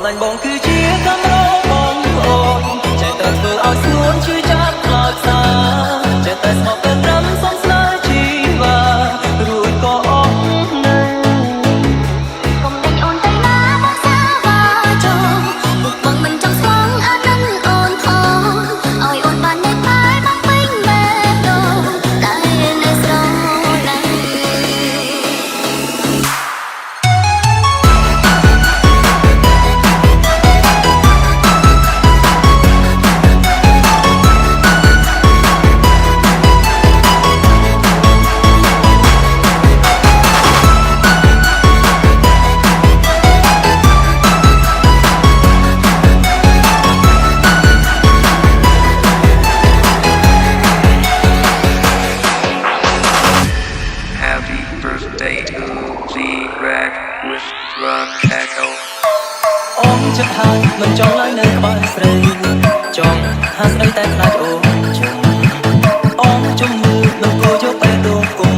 ឡាញ់បងគឺជាកម្របងប្អូនចេះតែធ្វើឲ្យស្ងួនជួយចាប់ខ្លោចសាចេះតែស្មោះទៅត្រឹមសំស្នេហ៍ជីវ៉ារួចក៏អស់នៅកុំដេញអូនទៅណាមកសាវ៉ាចូលពុកបងមិនចង់ស្មងអានឹងអូនផងឲ្យអូនបាននៅតែបងពេញបែបដូរតែនៅស្រឡាញ់Happy birthday to Z-Rag with Rock Echo អូនចិត្តហើយមិនចង់ឡើយនៅក្បែរស្រីចង់ហាស្រីតែខ្លាចអូនជុំអូនជុំមើលនឹងគោយកបែរដងគុំ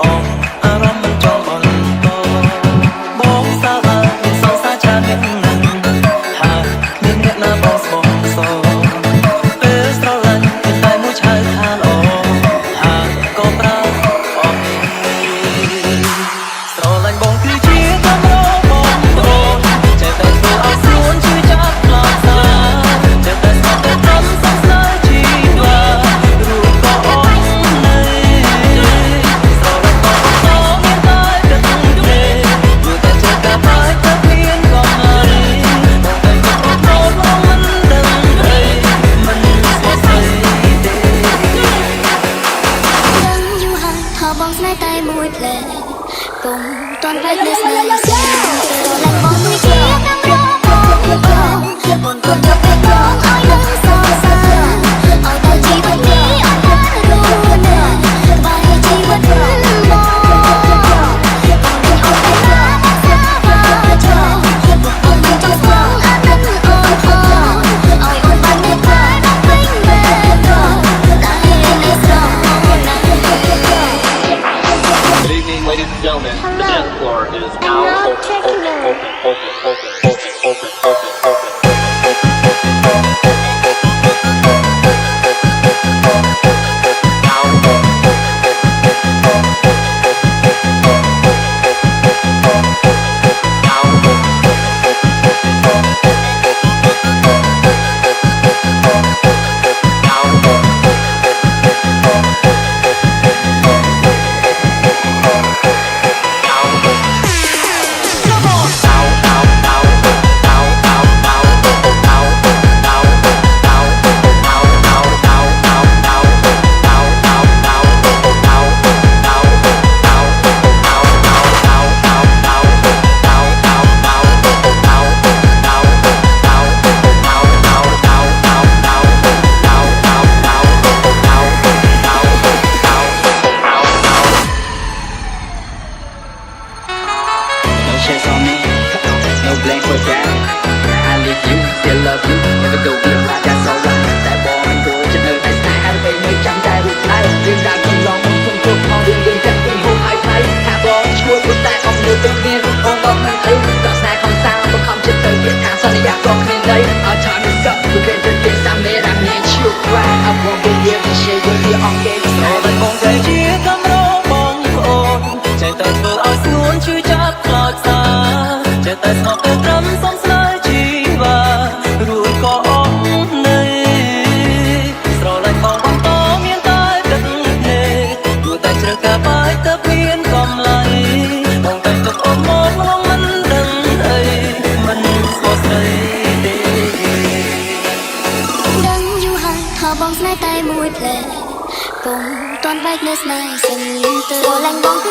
អូនអារម្មណ៍មិនចង់បន្តបងសាហាមានសងសាចាអ្នកណាស់ហើយមានអ្នកណាបងស្បងសពេលស្រឡាញ់មានតែមួយឆៅថាល្អហើយក៏ប្រើអស់ស្រឡាញ់បងគឺជាកម្របងប្អូនចេះតែធ្វើឲ្យស្រួនជួយចាប់ខ្លោចសាចេះតែស្មោះទៅត្រឹមសំស្នេហ៍ជីវ៉ារួចក៏អស់នៅស្រឡាញ់បងប្អូនមានតែទឹកទេព្រោះតែចេះតែបាយទៅមានកំឡៃបងតែទុកអូនបងមិនដឹងអីមិនស្គាល់ស្អីទេដឹងយូរហើយថាបងស្នេហ៍តែមួយផ្លែពុំតន់បែកនៅស្នេហ៍ស្រឡាញ់បងគឺជាកម្របងប្អូនបងកុំយកទៅកងឲ្យនឹងសរសើរឲ្យតែជីវិតនេះអត់បានរស់នៅក្បែរជីវិតបងបងអូនទៅណាមកសាវ៉ាចូលបងមិនចង់ស្មងអានឹងអូនផងឲ្យអូនបាននៅតែបងពេញបែបដូរតែនៅស្រឡាញ់ Good evening, ladies and gentlemen. The dance floor is now chance on me, no blame for that. I live you, still love you, never go be right, that's alright. Tại bỏ mình đuổi cho nơi này sai, hai bên mấy trăm tay rụt tay. Riêng đã không lòng không không thuộc mong đường đường chắc tình hôn ai thấy. Hạ bỏ chúa của ta không được tự nhiên, ôm ôm mình thấy. Đó sai không sao, mà không chết tới việc hàng sau này đã có mình đây. Our time is up, we can do this, I'm made, I need you right. I won't be here to share with you all day. ស្រឡាញ់បងតែជាកម្របងប្អូនចេះតែធ្វើឲ្យស្ងួនជួយចាប់ខ្លោចសាចេះតែស្អប់ទៅត្រឹមសំស្នេហ៍ជីវ៉ារួចក៏អស់នៅស្រឡាញ់បងបងតមានតែទឹកទេព្រោះតែជ្រើសកាបាយទៅមានកំឡៃបងតែទុកអូនមកងងមិនដឹងអីមិនស្គាល់ស្អីទេដឹងយូរហើយថាបងស្នេហ៍តែមួយផ្លែពុំតន់បែកនៅស្នេហ៍សឹងទៅស្រឡាញ់បងគឺ